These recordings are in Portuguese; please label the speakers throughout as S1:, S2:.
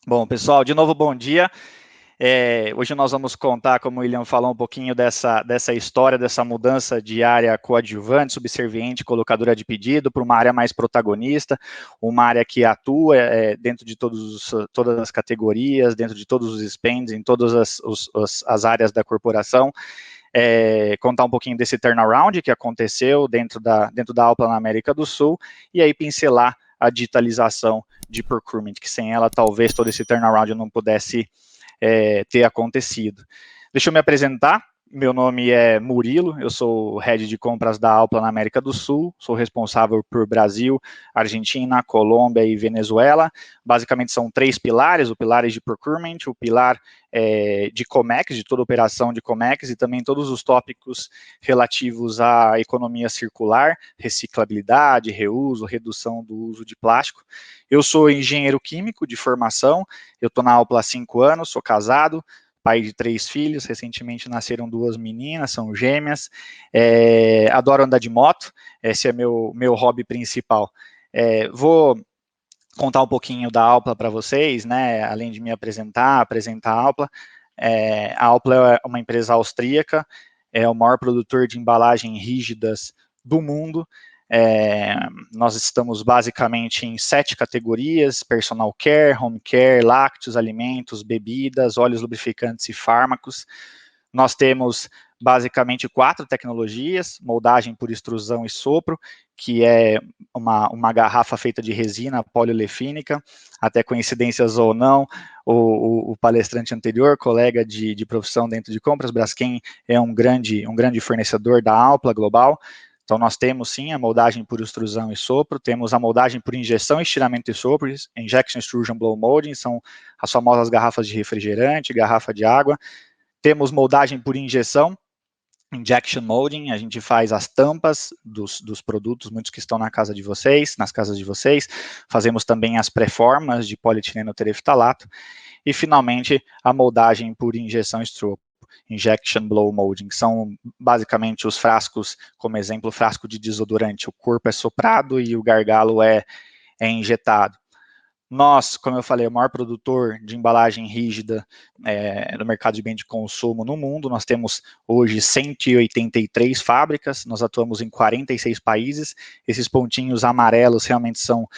S1: Bom, pessoal, de novo, bom dia. Hoje nós vamos contar, como o William falou, um pouquinho dessa história, dessa mudança de área coadjuvante, subserviente, colocadora de pedido, para uma área mais protagonista, uma área que atua dentro de todas as categorias, dentro de todos os spends, em todas as áreas da corporação. Contar um pouquinho desse turnaround que aconteceu dentro da Alpla na América do Sul, e aí pincelar a digitalização de procurement, que sem ela talvez todo esse turnaround não pudesse ter acontecido. Deixa eu me apresentar. Meu nome é Murilo, eu sou head de compras da Alpla na América do Sul, sou responsável por Brasil, Argentina, Colômbia e Venezuela. Basicamente são 3 pilares: o pilar de procurement, o pilar de Comex, de toda operação de Comex, e também todos os tópicos relativos à economia circular, reciclabilidade, reuso, redução do uso de plástico. Eu sou engenheiro químico de formação, eu estou na Alpla há 5 anos, sou casado, pai de 3 filhos, recentemente nasceram 2 meninas, são gêmeas, adoro andar de moto, esse é meu hobby principal. Vou contar um pouquinho da Alpla para vocês, né, além de me apresentar a Alpla. A Alpla é uma empresa austríaca, é o maior produtor de embalagens rígidas do mundo. Nós estamos basicamente em 7 categorias: personal care, home care, lácteos, alimentos, bebidas, óleos lubrificantes e fármacos. Nós temos basicamente 4 tecnologias: moldagem por extrusão e sopro, que é uma garrafa feita de resina poliolefínica. Até coincidências ou não, o palestrante anterior, colega de profissão dentro de compras, Braskem, é um grande fornecedor da Alpla global. Então, nós temos, sim, a moldagem por extrusão e sopro, temos a moldagem por injeção, estiramento e sopro, injection, extrusion, blow molding, são as famosas garrafas de refrigerante, garrafa de água. Temos moldagem por injeção, injection molding, a gente faz as tampas dos produtos, muitos que estão nas casas de vocês, fazemos também as pré-formas de polietileno tereftalato, e finalmente a moldagem por injeção stroke, injection blow molding, são basicamente os frascos, como exemplo, frasco de desodorante, o corpo é soprado e o gargalo é injetado. Nós, como eu falei, o maior produtor de embalagem rígida no mercado de bem de consumo no mundo. Nós temos hoje 183 fábricas, nós atuamos em 46 países. Esses pontinhos amarelos realmente são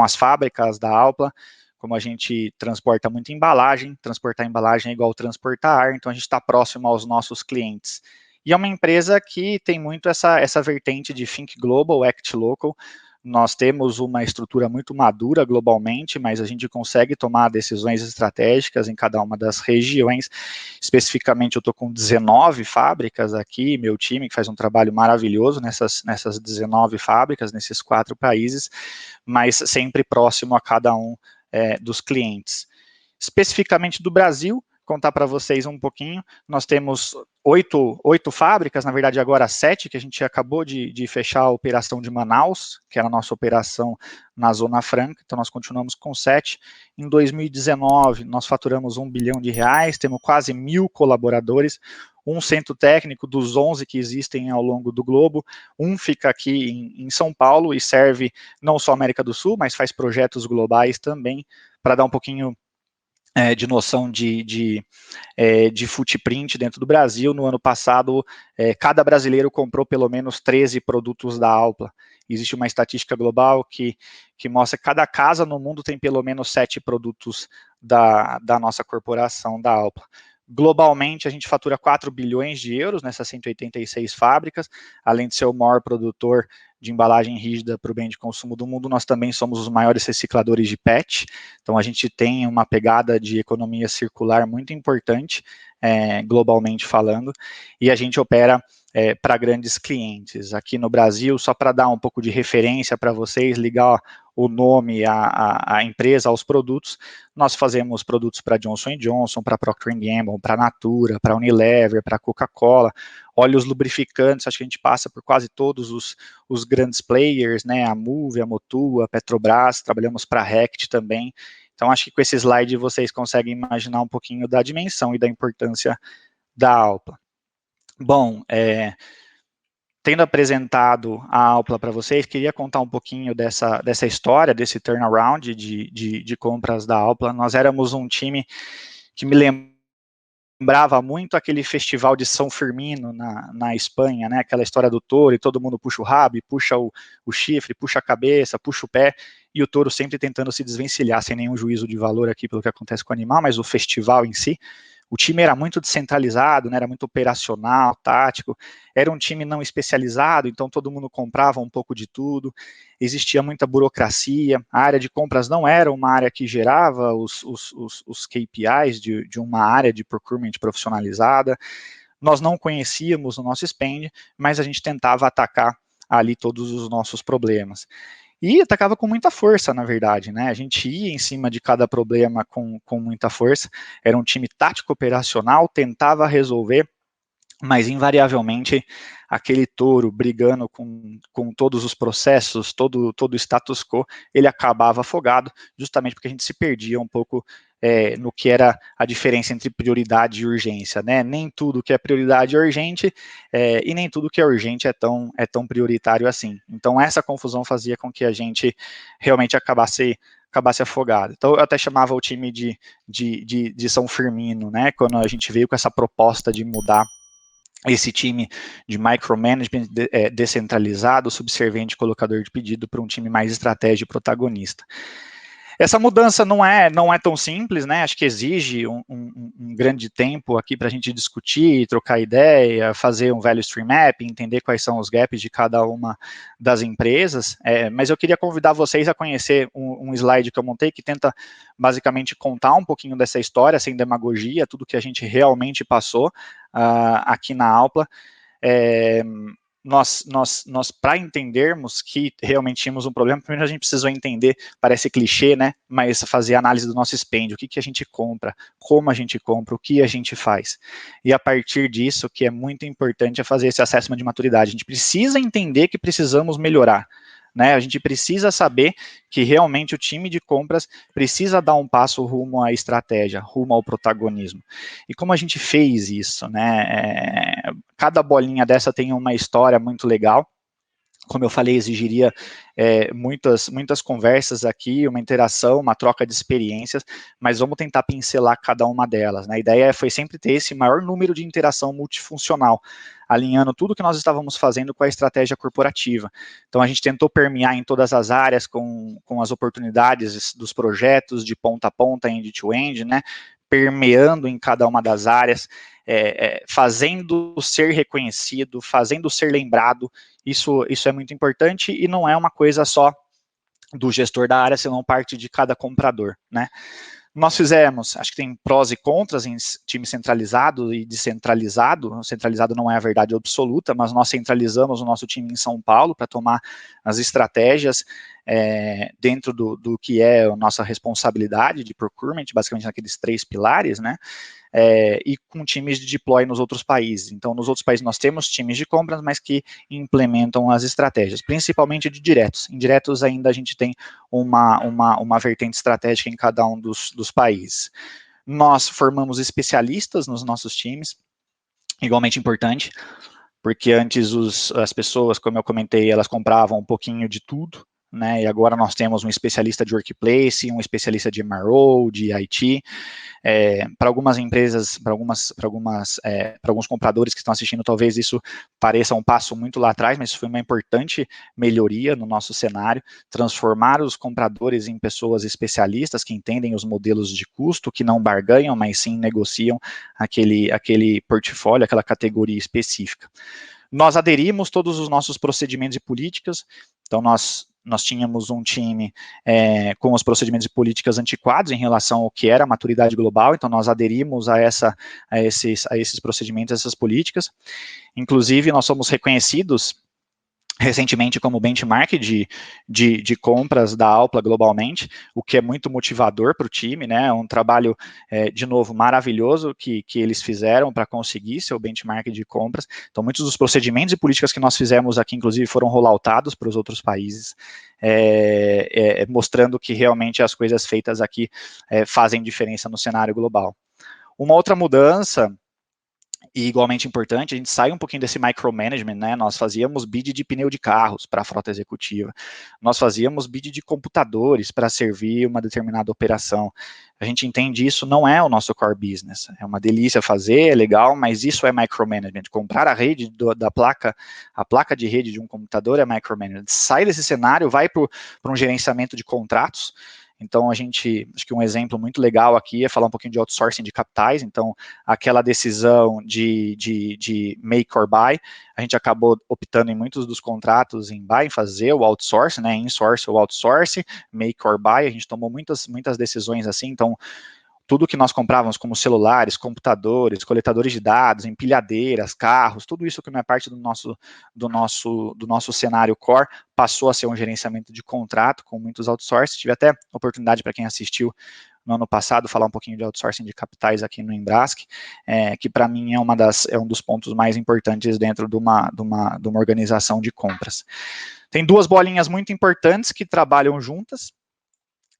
S1: as fábricas da Alpla. Como a gente transporta muita embalagem, transportar embalagem é igual transportar ar, então a gente está próximo aos nossos clientes. E é uma empresa que tem muito essa vertente de Think Global, Act Local. Nós temos uma estrutura muito madura globalmente, mas a gente consegue tomar decisões estratégicas em cada uma das regiões. Especificamente, eu estou com 19 fábricas aqui, meu time que faz um trabalho maravilhoso nessas 19 fábricas, nesses 4 países, mas sempre próximo a cada um dos clientes. Especificamente do Brasil, contar para vocês um pouquinho, nós temos 8 fábricas, na verdade agora 7, que a gente acabou de fechar a operação de Manaus, que era a nossa operação na Zona Franca, então nós continuamos com 7. Em 2019, nós faturamos R$1 bilhão, temos quase 1.000 colaboradores, um centro técnico dos 11 que existem ao longo do globo, um fica aqui em São Paulo e serve não só a América do Sul, mas faz projetos globais também, para dar um pouquinho de noção de footprint dentro do Brasil. No ano passado, cada brasileiro comprou pelo menos 13 produtos da Alpla. Existe uma estatística global que mostra que cada casa no mundo tem pelo menos 7 produtos da nossa corporação, da Alpla. Globalmente, a gente fatura 4 bilhões de euros nessas 186 fábricas, além de ser o maior produtor de embalagem rígida para o bem de consumo do mundo, nós também somos os maiores recicladores de PET, então a gente tem uma pegada de economia circular muito importante, globalmente falando, e a gente opera para grandes clientes. Aqui no Brasil, só para dar um pouco de referência para vocês, ligar o nome, a empresa aos produtos, nós fazemos produtos para Johnson & Johnson, para Procter & Gamble, para Natura, para Unilever, para Coca-Cola, óleos lubrificantes, acho que a gente passa por quase todos os grandes players, né, a Moove, a Motul, a Petrobras, trabalhamos para a Rect também. Então, acho que com esse slide vocês conseguem imaginar um pouquinho da dimensão e da importância da Alpla. Bom, tendo apresentado a Alpla para vocês, queria contar um pouquinho dessa história, desse turnaround de compras da Alpla. Nós éramos um time que me lembrava muito aquele festival de São Firmino na Espanha, né? Aquela história do touro e todo mundo puxa o rabo, puxa o chifre, puxa a cabeça, puxa o pé, e o touro sempre tentando se desvencilhar, sem nenhum juízo de valor aqui pelo que acontece com o animal, mas o festival em si. O time era muito descentralizado, né, era muito operacional, tático, era um time não especializado, então todo mundo comprava um pouco de tudo, existia muita burocracia, a área de compras não era uma área que gerava os KPIs de uma área de procurement profissionalizada, nós não conhecíamos o nosso spend, mas a gente tentava atacar ali todos os nossos problemas. E atacava com muita força, na verdade, né? A gente ia em cima de cada problema com muita força, era um time tático operacional, tentava resolver, mas invariavelmente aquele touro brigando com todos os processos, todo o status quo, ele acabava afogado, justamente porque a gente se perdia um pouco no que era a diferença entre prioridade e urgência, né? Nem tudo que é prioridade é urgente, e nem tudo que é urgente é tão prioritário assim. Então essa confusão fazia com que a gente realmente acabasse afogado. Então eu até chamava o time de São Firmino, né? Quando a gente veio com essa proposta de mudar esse time de micromanagement descentralizado, subserviente, colocador de pedido, para um time mais estratégia e protagonista. Essa mudança não é tão simples, né? Acho que exige um grande tempo aqui para a gente discutir, trocar ideia, fazer um value stream map, entender quais são os gaps de cada uma das empresas. Mas eu queria convidar vocês a conhecer um slide que eu montei que tenta basicamente contar um pouquinho dessa história, sem demagogia, tudo que a gente realmente passou aqui na Alpla. Nós para entendermos que realmente tínhamos um problema, primeiro a gente precisou entender, parece clichê, né, mas fazer a análise do nosso spend, o que a gente compra, como a gente compra, o que a gente faz. E a partir disso, que é muito importante, é fazer esse assessment de maturidade. A gente precisa entender que precisamos melhorar, né, a gente precisa saber que realmente o time de compras precisa dar um passo rumo à estratégia, rumo ao protagonismo. E como a gente fez isso, né, cada bolinha dessa tem uma história muito legal, como eu falei, exigiria muitas conversas aqui, uma interação, uma troca de experiências, mas vamos tentar pincelar cada uma delas, né? A ideia foi sempre ter esse maior número de interação multifuncional, alinhando tudo que nós estávamos fazendo com a estratégia corporativa. Então, a gente tentou permear em todas as áreas com as oportunidades dos projetos de ponta a ponta, end-to-end, né? Permeando em cada uma das áreas, fazendo ser reconhecido, fazendo ser lembrado. Isso é muito importante e não é uma coisa só do gestor da área, senão parte de cada comprador, né? Nós fizemos, acho que tem prós e contras em time centralizado e descentralizado. Centralizado não é a verdade absoluta, mas nós centralizamos o nosso time em São Paulo para tomar as estratégias dentro do que é a nossa responsabilidade de procurement, basicamente naqueles 3 pilares, né? E com times de deploy nos outros países. Então, nos outros países nós temos times de compras, mas que implementam as estratégias, principalmente de diretos. Indiretos ainda a gente tem uma vertente estratégica em cada um dos países. Nós formamos especialistas nos nossos times, igualmente importante, porque antes as pessoas, como eu comentei, elas compravam um pouquinho de tudo, né, e agora nós temos um especialista de workplace, um especialista de MRO, de IT, para algumas empresas, para alguns compradores que estão assistindo, talvez isso pareça um passo muito lá atrás, mas isso foi uma importante melhoria no nosso cenário, transformar os compradores em pessoas especialistas que entendem os modelos de custo, que não barganham, mas sim negociam aquele portfólio, aquela categoria específica. Nós aderimos todos os nossos procedimentos e políticas, então nós tínhamos um time com os procedimentos e políticas antiquados em relação ao que era a maturidade global, então nós aderimos a esses procedimentos, essas políticas. Inclusive, nós somos reconhecidos recentemente como benchmark de compras da Alpla globalmente, o que é muito motivador para o time, né? Um trabalho, de novo, maravilhoso que eles fizeram para conseguir seu benchmark de compras. Então, muitos dos procedimentos e políticas que nós fizemos aqui, inclusive, foram rolloutados para os outros países, mostrando que realmente as coisas feitas aqui fazem diferença no cenário global. Uma outra mudança E igualmente importante, a gente sai um pouquinho desse micromanagement, né? Nós fazíamos bid de pneu de carros para a frota executiva, nós fazíamos bid de computadores para servir uma determinada operação. A gente entende isso não é o nosso core business, é uma delícia fazer, é legal, mas isso é micromanagement. Comprar a rede da placa, a placa de rede de um computador é micromanagement. Sai desse cenário, vai para um gerenciamento de contratos. Então, acho que um exemplo muito legal aqui é falar um pouquinho de outsourcing de capitais. Então, aquela decisão de make or buy, a gente acabou optando em muitos dos contratos em buy, em fazer o outsourcing, né, insource ou outsource, make or buy, a gente tomou muitas decisões assim. Então, tudo que nós comprávamos como celulares, computadores, coletadores de dados, empilhadeiras, carros, tudo isso que não é parte do nosso cenário core, passou a ser um gerenciamento de contrato com muitos outsourcing. Tive até oportunidade para quem assistiu no ano passado falar um pouquinho de outsourcing de capitais aqui no Embrask, que para mim é um dos pontos mais importantes dentro de uma organização de compras. Tem duas bolinhas muito importantes que trabalham juntas.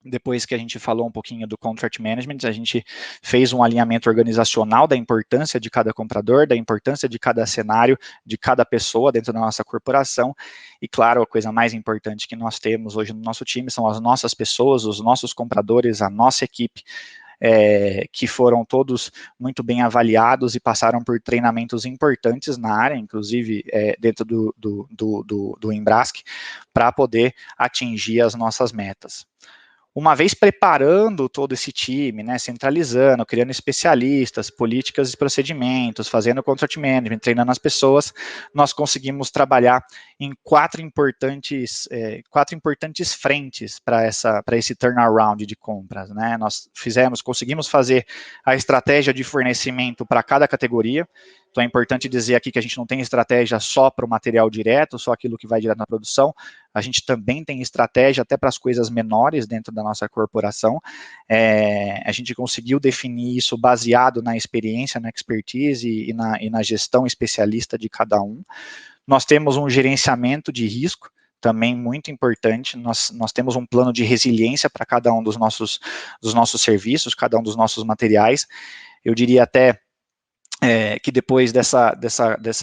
S1: Depois que a gente falou um pouquinho do contract management, a gente fez um alinhamento organizacional da importância de cada comprador, da importância de cada cenário, de cada pessoa dentro da nossa corporação. E claro, a coisa mais importante que nós temos hoje no nosso time são as nossas pessoas, os nossos compradores, a nossa equipe, que foram todos muito bem avaliados e passaram por treinamentos importantes na área, inclusive dentro do Embrask, para poder atingir as nossas metas. Uma vez preparando todo esse time, né, centralizando, criando especialistas, políticas e procedimentos, fazendo contract management, treinando as pessoas, nós conseguimos trabalhar em quatro importantes frentes para esse turnaround de compras, né? Nós conseguimos fazer a estratégia de fornecimento para cada categoria. Então é importante dizer aqui que a gente não tem estratégia só para o material direto, só aquilo que vai direto na produção. A gente também tem estratégia até para as coisas menores dentro da nossa corporação. A gente conseguiu definir isso baseado na experiência, na expertise e na gestão especialista de cada um. Nós temos um gerenciamento de risco, também muito importante. Nós temos um plano de resiliência para cada um dos nossos serviços, cada um dos nossos materiais. Eu diria até que depois dessa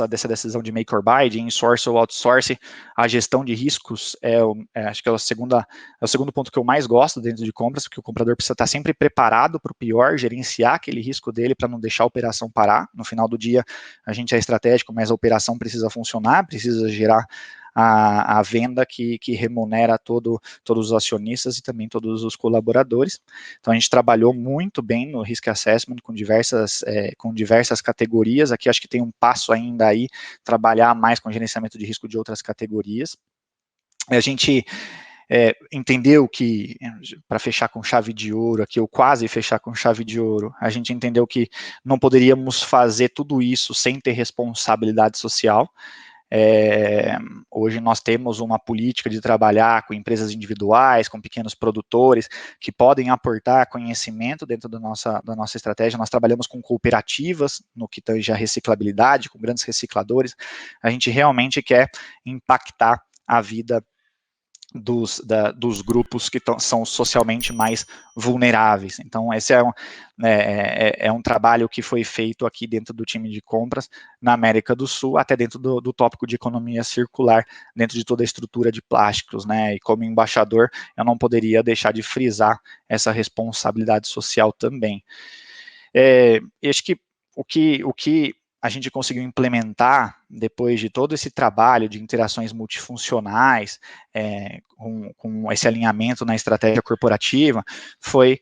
S1: decisão de make or buy, de insource ou outsource, a gestão de riscos acho que é o segundo ponto que eu mais gosto dentro de compras, porque o comprador precisa estar sempre preparado para o pior, gerenciar aquele risco dele para não deixar a operação parar. No final do dia, a gente é estratégico, mas a operação precisa funcionar, precisa gerar a venda que remunera todos os acionistas e também todos os colaboradores. Então, a gente trabalhou muito bem no Risk Assessment com diversas categorias. Aqui acho que tem um passo ainda aí, trabalhar mais com gerenciamento de risco de outras categorias. A gente entendeu que, para fechar com chave de ouro, aqui eu quase fechar com chave de ouro, a gente entendeu que não poderíamos fazer tudo isso sem ter responsabilidade social. Hoje nós temos uma política de trabalhar com empresas individuais, com pequenos produtores, que podem aportar conhecimento dentro da nossa estratégia. Nós trabalhamos com cooperativas, no que tange a reciclabilidade, com grandes recicladores. A gente realmente quer impactar a vida dos grupos que são socialmente mais vulneráveis. Então, esse é um trabalho que foi feito aqui dentro do time de compras na América do Sul, até dentro do tópico de economia circular, dentro de toda a estrutura de plásticos, né? E como embaixador, eu não poderia deixar de frisar essa responsabilidade social também. Acho que o que a gente conseguiu implementar depois de todo esse trabalho de interações multifuncionais, com esse alinhamento na estratégia corporativa, foi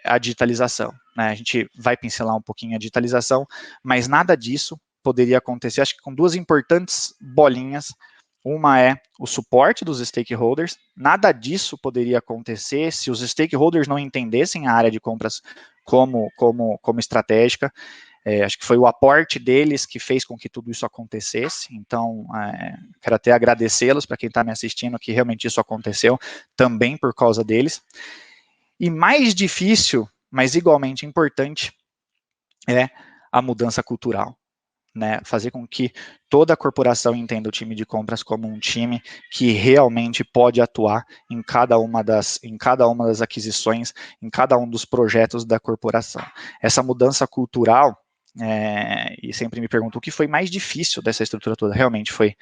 S1: a digitalização, né? A gente vai pincelar um pouquinho a digitalização, mas nada disso poderia acontecer, acho que com duas importantes bolinhas. Uma é o suporte dos stakeholders. Nada disso poderia acontecer se os stakeholders não entendessem a área de compras como estratégica. Acho que foi o aporte deles que fez com que tudo isso acontecesse. Então, quero até agradecê-los, para quem está me assistindo, que realmente isso aconteceu, também por causa deles. E mais difícil, mas igualmente importante, é a mudança cultural. Né, fazer com que toda a corporação entenda o time de compras como um time que realmente pode atuar em cada uma das aquisições, em cada um dos projetos da corporação. Essa mudança cultural, e sempre me pergunto o que foi mais difícil dessa estrutura toda. Realmente foi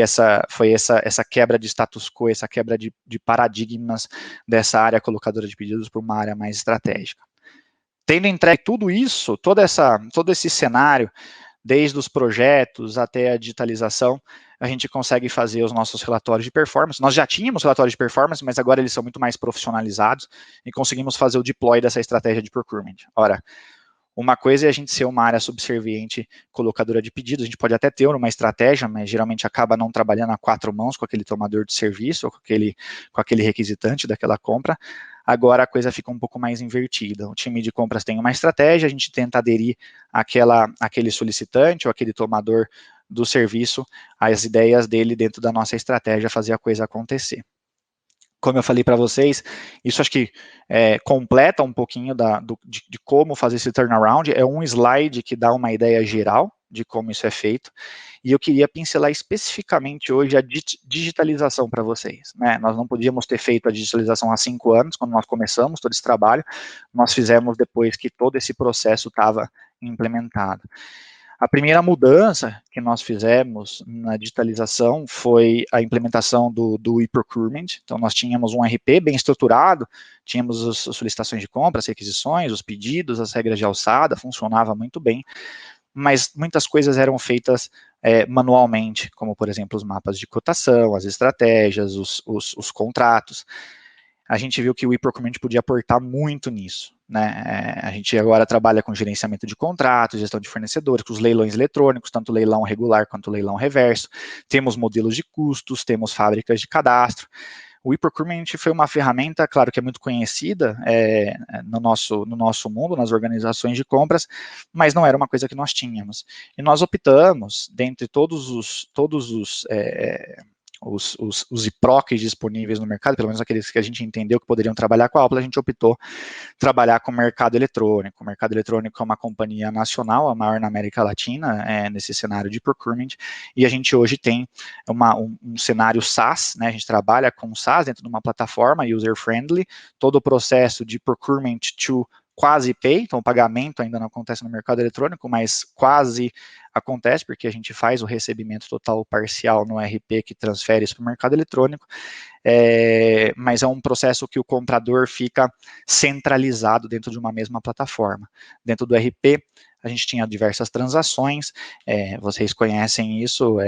S1: essa quebra de status quo, essa quebra de paradigmas dessa área colocadora de pedidos para uma área mais estratégica. Tendo entregue tudo isso, todo esse cenário, desde os projetos até a digitalização, a gente consegue fazer os nossos relatórios de performance. Nós já tínhamos relatórios de performance, mas agora eles são muito mais profissionalizados e conseguimos fazer o deploy dessa estratégia de procurement. Ora, uma coisa é a gente ser uma área subserviente colocadora de pedidos, a gente pode até ter uma estratégia, mas geralmente acaba não trabalhando a quatro mãos com aquele tomador de serviço ou com aquele requisitante daquela compra. Agora a coisa fica um pouco mais invertida. O time de compras tem uma estratégia, a gente tenta aderir àquele solicitante ou aquele tomador do serviço, às ideias dele dentro da nossa estratégia, fazer a coisa acontecer. Como eu falei para vocês, isso acho que completa um pouquinho de como fazer esse turnaround. É um slide que dá uma ideia geral de como isso é feito, e eu queria pincelar especificamente hoje a digitalização para vocês. Né? Nós não podíamos ter feito a digitalização há 5 anos, quando nós começamos todo esse trabalho, nós fizemos depois que todo esse processo estava implementado. A primeira mudança que nós fizemos na digitalização foi a implementação do e-procurement. Então, nós tínhamos um RP bem estruturado, tínhamos as solicitações de compra, as requisições, os pedidos, as regras de alçada, funcionava muito bem, mas muitas coisas eram feitas manualmente, como, por exemplo, os mapas de cotação, as estratégias, os contratos. A gente viu que o e-procurement podia aportar muito nisso. Né? A gente agora trabalha com gerenciamento de contratos, gestão de fornecedores, com os leilões eletrônicos, tanto leilão regular quanto leilão reverso. Temos modelos de custos, temos fábricas de cadastro. O e-procurement foi uma ferramenta, claro que é muito conhecida no nosso mundo, nas organizações de compras, mas não era uma coisa que nós tínhamos. E nós optamos, dentre todos os IPROCs disponíveis no mercado, pelo menos aqueles que a gente entendeu que poderiam trabalhar com a Apple, a gente optou trabalhar com o mercado eletrônico. O mercado eletrônico é uma companhia nacional, a maior na América Latina, nesse cenário de procurement, e a gente hoje tem um cenário SaaS, né? A gente trabalha com SaaS dentro de uma plataforma user-friendly, todo o processo de procurement to quase pay, então o pagamento ainda não acontece no mercado eletrônico, mas quase acontece, porque a gente faz o recebimento total ou parcial no RP que transfere isso para o mercado eletrônico, mas é um processo que o comprador fica centralizado dentro de uma mesma plataforma. Dentro do RP, a gente tinha diversas transações, vocês conhecem isso,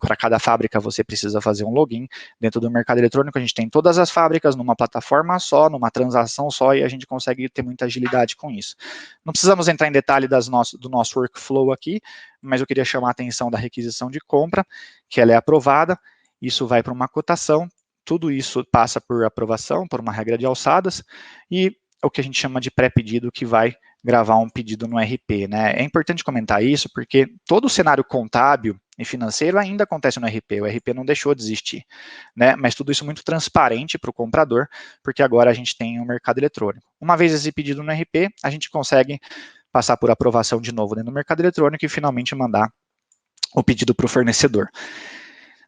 S1: para cada fábrica você precisa fazer um login. Dentro do mercado eletrônico, a gente tem todas as fábricas numa plataforma só, numa transação só, e a gente consegue ter muita agilidade com isso. Não precisamos entrar em detalhe do nosso workflow aqui, mas eu queria chamar a atenção da requisição de compra, que ela é aprovada, isso vai para uma cotação, tudo isso passa por aprovação, por uma regra de alçadas, e o que a gente chama de pré-pedido, que vai gravar um pedido no RP. Né? É importante comentar isso, porque todo o cenário contábil e financeiro ainda acontece no RP, o RP não deixou de existir. Né? Mas tudo isso muito transparente para o comprador, porque agora a gente tem um mercado eletrônico. Uma vez esse pedido no RP, a gente consegue passar por aprovação de novo dentro do mercado eletrônico e finalmente mandar o pedido para o fornecedor.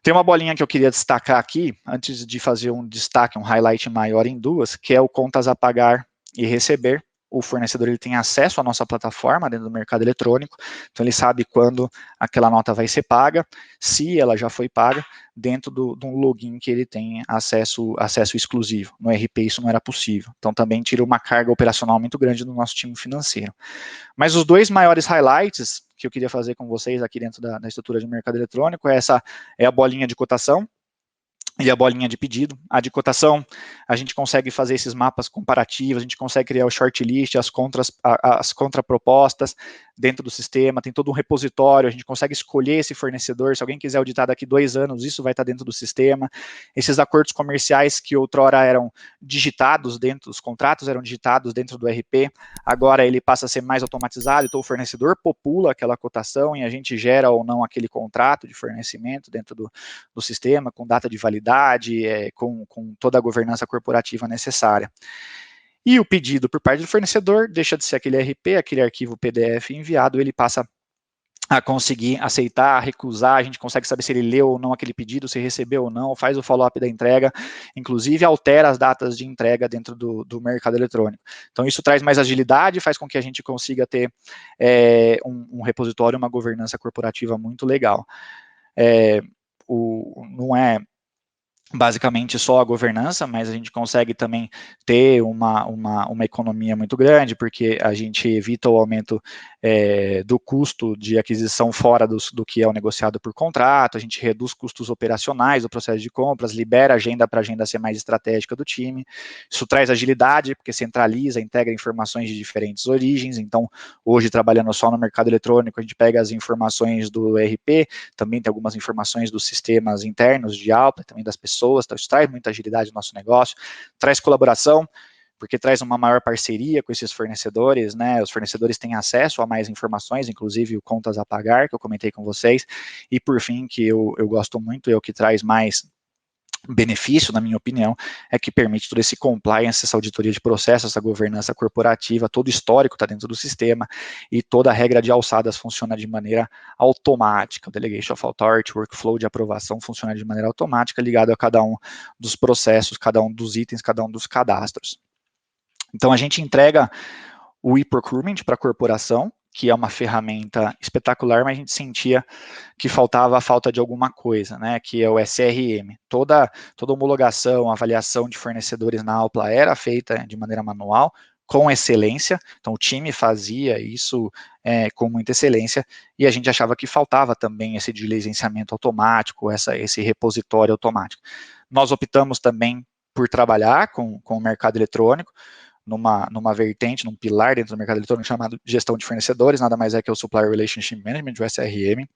S1: Tem uma bolinha que eu queria destacar aqui, antes de fazer um destaque, um highlight maior em duas, que é o contas a pagar e receber. O fornecedor ele tem acesso à nossa plataforma dentro do mercado eletrônico, então ele sabe quando aquela nota vai ser paga, se ela já foi paga, dentro de um login que ele tem acesso exclusivo. No RP isso não era possível, então também tira uma carga operacional muito grande do nosso time financeiro. Mas os dois maiores highlights que eu queria fazer com vocês aqui dentro da estrutura de mercado eletrônico é a bolinha de cotação e a bolinha de pedido. A de cotação, a gente consegue fazer esses mapas comparativos, a gente consegue criar o shortlist, as contrapropostas dentro do sistema, tem todo um repositório, a gente consegue escolher esse fornecedor, se alguém quiser auditar daqui 2 anos, isso vai estar dentro do sistema. Esses acordos comerciais que outrora eram digitados dentro, os contratos eram digitados dentro do RP, agora ele passa a ser mais automatizado, então o fornecedor popula aquela cotação e a gente gera ou não aquele contrato de fornecimento dentro do sistema, com data de validade, com toda a governança corporativa necessária. E o pedido por parte do fornecedor deixa de ser aquele RP, aquele arquivo PDF enviado, ele passa a conseguir aceitar, recusar, a gente consegue saber se ele leu ou não aquele pedido, se recebeu ou não, faz o follow-up da entrega, inclusive altera as datas de entrega dentro do mercado eletrônico. Então isso traz mais agilidade, faz com que a gente consiga ter um repositório, uma governança corporativa muito legal. Não é basicamente só a governança, mas a gente consegue também ter uma economia muito grande, porque a gente evita o aumento do custo de aquisição fora do que é o negociado por contrato, a gente reduz custos operacionais do processo de compras, libera a agenda para a agenda ser mais estratégica do time, isso traz agilidade, porque centraliza, integra informações de diferentes origens, então hoje trabalhando só no mercado eletrônico, a gente pega as informações do ERP, também tem algumas informações dos sistemas internos de Alpla, também das pessoas, então isso traz muita agilidade no nosso negócio, traz colaboração, porque traz uma maior parceria com esses fornecedores, né, os fornecedores têm acesso a mais informações, inclusive o contas a pagar, que eu comentei com vocês, e por fim, que eu gosto muito, é o que traz mais benefício, na minha opinião, é que permite todo esse compliance, essa auditoria de processo, essa governança corporativa, todo o histórico está dentro do sistema e toda a regra de alçadas funciona de maneira automática. O Delegation of Authority, workflow de aprovação funciona de maneira automática, ligado a cada um dos processos, cada um dos itens, cada um dos cadastros. Então, a gente entrega o e-procurement para a corporação, que é uma ferramenta espetacular, mas a gente sentia que faltava a falta de alguma coisa, né, que é o SRM. Toda homologação, avaliação de fornecedores na Alpla era feita de maneira manual, com excelência, então o time fazia isso com muita excelência, e a gente achava que faltava também esse diligenciamento automático, esse repositório automático. Nós optamos também por trabalhar com o mercado eletrônico, numa vertente, num pilar dentro do mercado eletrônico chamado gestão de fornecedores, nada mais é que o Supplier Relationship Management, o SRM.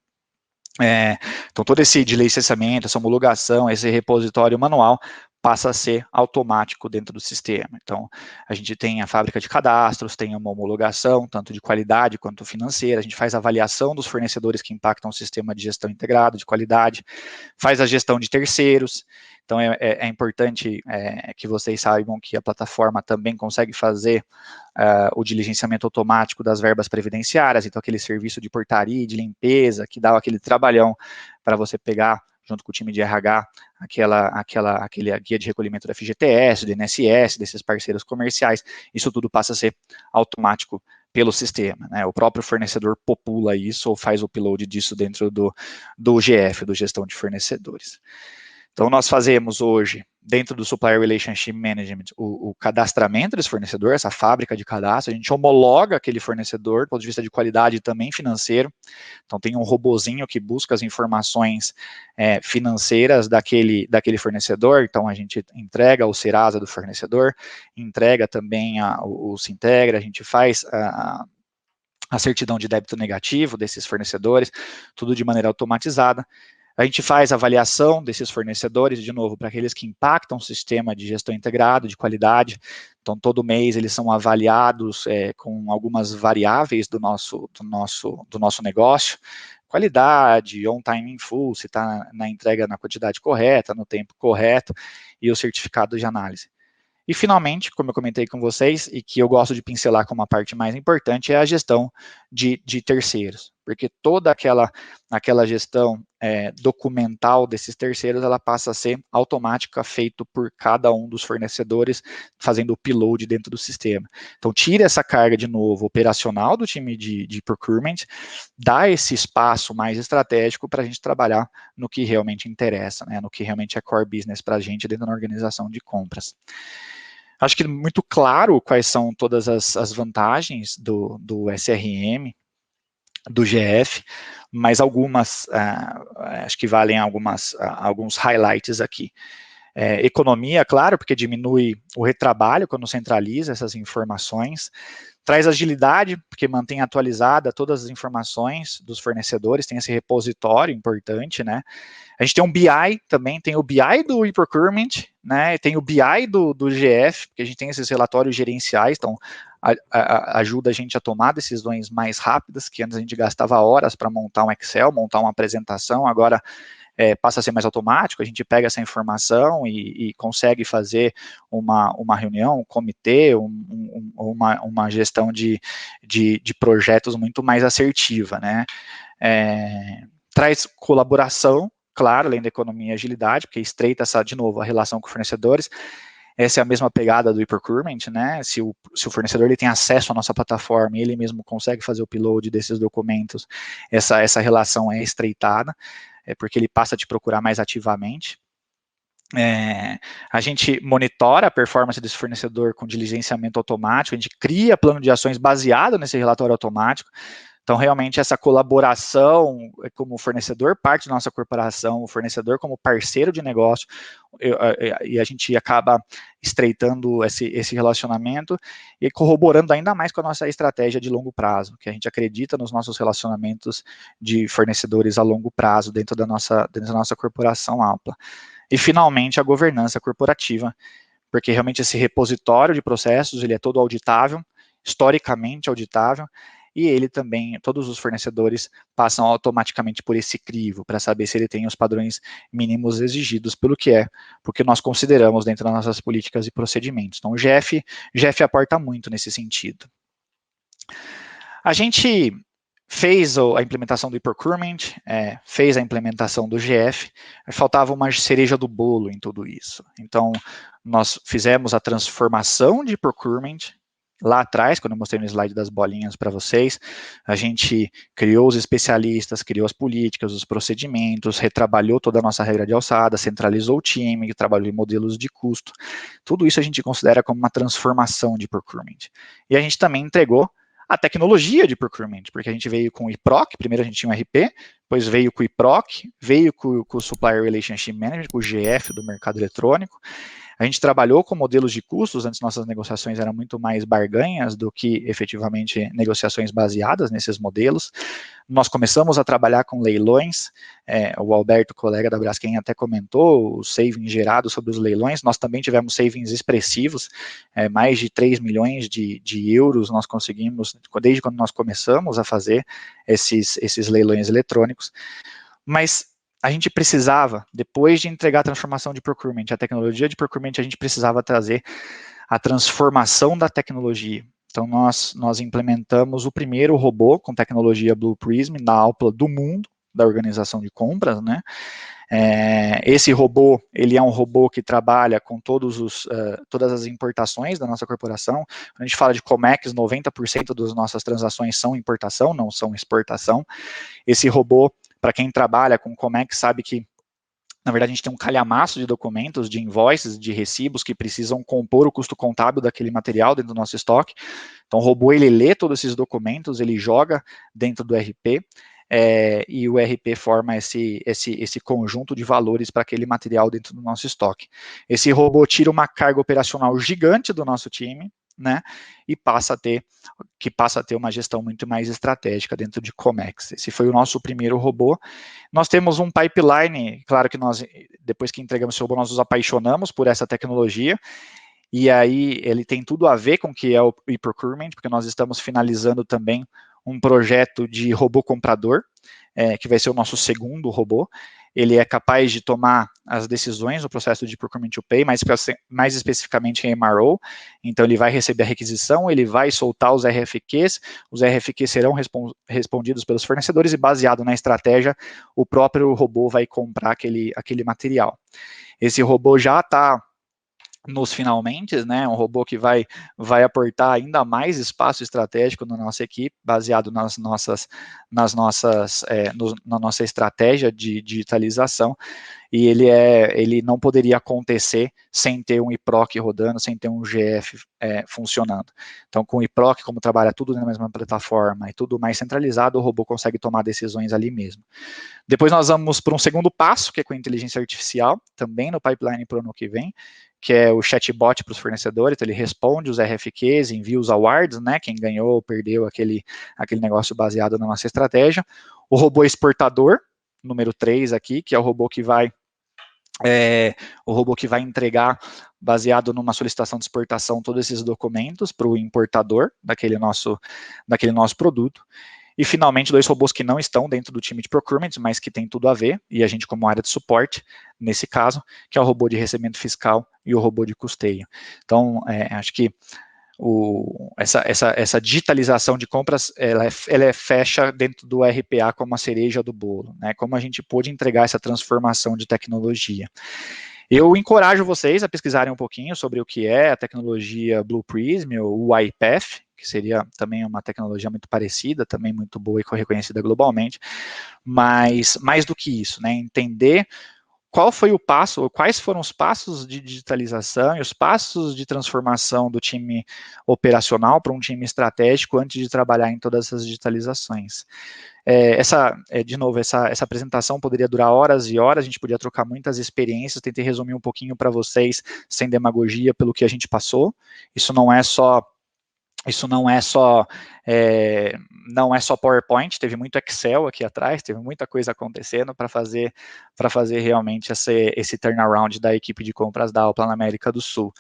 S1: Então, todo esse licenciamento, essa homologação, esse repositório manual passa a ser automático dentro do sistema. Então, a gente tem a fábrica de cadastros, tem uma homologação, tanto de qualidade quanto financeira, a gente faz a avaliação dos fornecedores que impactam o sistema de gestão integrado, de qualidade, faz a gestão de terceiros. Então, é importante que vocês saibam que a plataforma também consegue fazer o diligenciamento automático das verbas previdenciárias, então aquele serviço de portaria, de limpeza, que dá aquele trabalhão para você pegar, junto com o time de RH, aquele guia de recolhimento da FGTS, do INSS, desses parceiros comerciais, isso tudo passa a ser automático pelo sistema, né? O próprio fornecedor popula isso ou faz o upload disso dentro do GF, do Gestão de Fornecedores. Então, nós fazemos hoje, dentro do Supplier Relationship Management, o cadastramento desse fornecedor, essa fábrica de cadastro, a gente homologa aquele fornecedor, do ponto de vista de qualidade e também financeiro. Então, tem um robozinho que busca as informações financeiras daquele fornecedor, então a gente entrega o Serasa do fornecedor, entrega também o Sintegra, a gente faz a certidão de débito negativo desses fornecedores, tudo de maneira automatizada. A gente faz avaliação desses fornecedores, de novo, para aqueles que impactam o sistema de gestão integrado, de qualidade. Então, todo mês eles são avaliados com algumas variáveis do nosso negócio. Qualidade, on time in full, se está na entrega na quantidade correta, no tempo correto, e o certificado de análise. E, finalmente, como eu comentei com vocês, e que eu gosto de pincelar como a parte mais importante, é a gestão de terceiros, porque toda aquela gestão documental desses terceiros, ela passa a ser automática, feito por cada um dos fornecedores, fazendo o upload dentro do sistema. Então, tira essa carga, de novo, operacional do time de procurement, dá esse espaço mais estratégico para a gente trabalhar no que realmente interessa, né, no que realmente é core business para a gente dentro da organização de compras. Acho que muito claro quais são todas as vantagens do SRM, do GF, mas algumas, acho que valem alguns highlights aqui. Economia, claro, porque diminui o retrabalho quando centraliza essas informações, traz agilidade, porque mantém atualizada todas as informações dos fornecedores, tem esse repositório importante, né? A gente tem um BI também, tem o BI do e-procurement, né? Tem o BI do GF, porque a gente tem esses relatórios gerenciais, então ajuda a gente a tomar decisões mais rápidas, que antes a gente gastava horas para montar um Excel, montar uma apresentação, agora passa a ser mais automático, a gente pega essa informação e consegue fazer uma reunião, um comitê, uma gestão de projetos muito mais assertiva, né? Traz colaboração, claro, além da economia e agilidade, porque estreita de novo, a relação com fornecedores. Essa é a mesma pegada do e-procurement, né? Se o fornecedor ele tem acesso à nossa plataforma e ele mesmo consegue fazer o upload desses documentos, essa relação é estreitada, porque ele passa a te procurar mais ativamente. A gente monitora a performance desse fornecedor com diligenciamento automático, a gente cria plano de ações baseado nesse relatório automático. Então, realmente, essa colaboração como fornecedor, parte da nossa corporação, o fornecedor como parceiro de negócio, e a gente acaba estreitando esse relacionamento e corroborando ainda mais com a nossa estratégia de longo prazo, que a gente acredita nos nossos relacionamentos de fornecedores a longo prazo dentro da nossa corporação ampla. E, finalmente, a governança corporativa, porque realmente esse repositório de processos, ele é todo auditável, historicamente auditável, e ele também, todos os fornecedores passam automaticamente por esse crivo, para saber se ele tem os padrões mínimos exigidos porque nós consideramos dentro das nossas políticas e procedimentos. Então, o GF aporta muito nesse sentido. A gente fez a implementação do e-procurement, fez a implementação do GF, faltava uma cereja do bolo em tudo isso. Então, nós fizemos a transformação de procurement, lá atrás, quando eu mostrei no slide das bolinhas para vocês, a gente criou os especialistas, criou as políticas, os procedimentos, retrabalhou toda a nossa regra de alçada, centralizou o time, trabalhou em modelos de custo. Tudo isso a gente considera como uma transformação de procurement. E a gente também entregou a tecnologia de procurement, porque a gente veio com o eProc, primeiro a gente tinha um RP, depois veio com o eProc, veio com o Supplier Relationship Management, com o GF do mercado eletrônico. A gente trabalhou com modelos de custos, antes nossas negociações eram muito mais barganhas do que efetivamente negociações baseadas nesses modelos. Nós começamos a trabalhar com leilões, o Alberto, colega da Braskem, até comentou os savings gerados sobre os leilões, nós também tivemos savings expressivos, mais de 3 milhões de euros nós conseguimos, desde quando nós começamos a fazer esses leilões eletrônicos, mas a gente precisava, depois de entregar a transformação de procurement, a tecnologia de procurement, a gente precisava trazer a transformação da tecnologia. Então, nós implementamos o primeiro robô com tecnologia Blue Prism na Ampla do mundo, da organização de compras, né? Esse robô, ele é um robô que trabalha com todas as importações da nossa corporação. Quando a gente fala de Comex, 90% das nossas transações são importação, não são exportação. Esse robô, para quem trabalha com Comex, sabe que, na verdade, a gente tem um calhamaço de documentos, de invoices, de recibos que precisam compor o custo contábil daquele material dentro do nosso estoque. Então, o robô, ele lê todos esses documentos, ele joga dentro do RP, e o RP forma esse conjunto de valores para aquele material dentro do nosso estoque. Esse robô tira uma carga operacional gigante do nosso time, né, e passa a ter uma gestão muito mais estratégica dentro de Comex. Esse foi o nosso primeiro robô. Nós temos um pipeline, claro que nós, depois que entregamos esse robô, nós nos apaixonamos por essa tecnologia, e aí ele tem tudo a ver com o que é o e-procurement, porque nós estamos finalizando também um projeto de robô comprador, que vai ser o nosso segundo robô. Ele é capaz de tomar as decisões no processo de procurement to pay, mais especificamente em MRO, então ele vai receber a requisição, ele vai soltar os RFQs serão respondidos pelos fornecedores e baseado na estratégia, o próprio robô vai comprar aquele material. Esse robô já está nos finalmente, né, um robô que vai aportar ainda mais espaço estratégico na nossa equipe, baseado na nossa estratégia de digitalização, e ele não poderia acontecer sem ter um eProc rodando, sem ter um GF funcionando. Então, com o eProc, como trabalha tudo na mesma plataforma e tudo mais centralizado, o robô consegue tomar decisões ali mesmo. Depois nós vamos para um segundo passo, que é com a inteligência artificial, também no pipeline para o ano que vem, que é o chatbot para os fornecedores, então ele responde os RFQs, envia os awards, né, quem ganhou ou perdeu aquele negócio baseado na nossa estratégia. O robô exportador, número 3 aqui, que é o robô que vai entregar, baseado numa solicitação de exportação, todos esses documentos para o importador daquele nosso produto. E, finalmente, 2 robôs que não estão dentro do time de procurement, mas que tem tudo a ver, e a gente como área de suporte, nesse caso, que é o robô de recebimento fiscal e o robô de custeio. Então, acho que essa digitalização de compras, ela fecha dentro do RPA como a cereja do bolo, né? Como a gente pôde entregar essa transformação de tecnologia. Eu encorajo vocês a pesquisarem um pouquinho sobre o que é a tecnologia Blue Prism, ou o iPath, que seria também uma tecnologia muito parecida, também muito boa e reconhecida globalmente, mas mais do que isso, né, entender qual foi o passo, ou quais foram os passos de digitalização e os passos de transformação do time operacional para um time estratégico antes de trabalhar em todas essas digitalizações. De novo, essa apresentação poderia durar horas e horas, a gente podia trocar muitas experiências, tentei resumir um pouquinho para vocês, sem demagogia, pelo que a gente passou. Isso não é só não é só PowerPoint, teve muito Excel aqui atrás, teve muita coisa acontecendo para fazer realmente esse turnaround da equipe de compras da Alpla na América do Sul.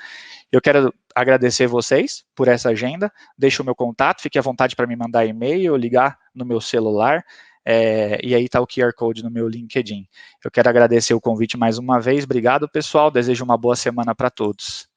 S1: Eu quero agradecer vocês por essa agenda, deixo o meu contato, fique à vontade para me mandar e-mail, ligar no meu celular, e aí está o QR Code no meu LinkedIn. Eu quero agradecer o convite mais uma vez, obrigado pessoal, desejo uma boa semana para todos.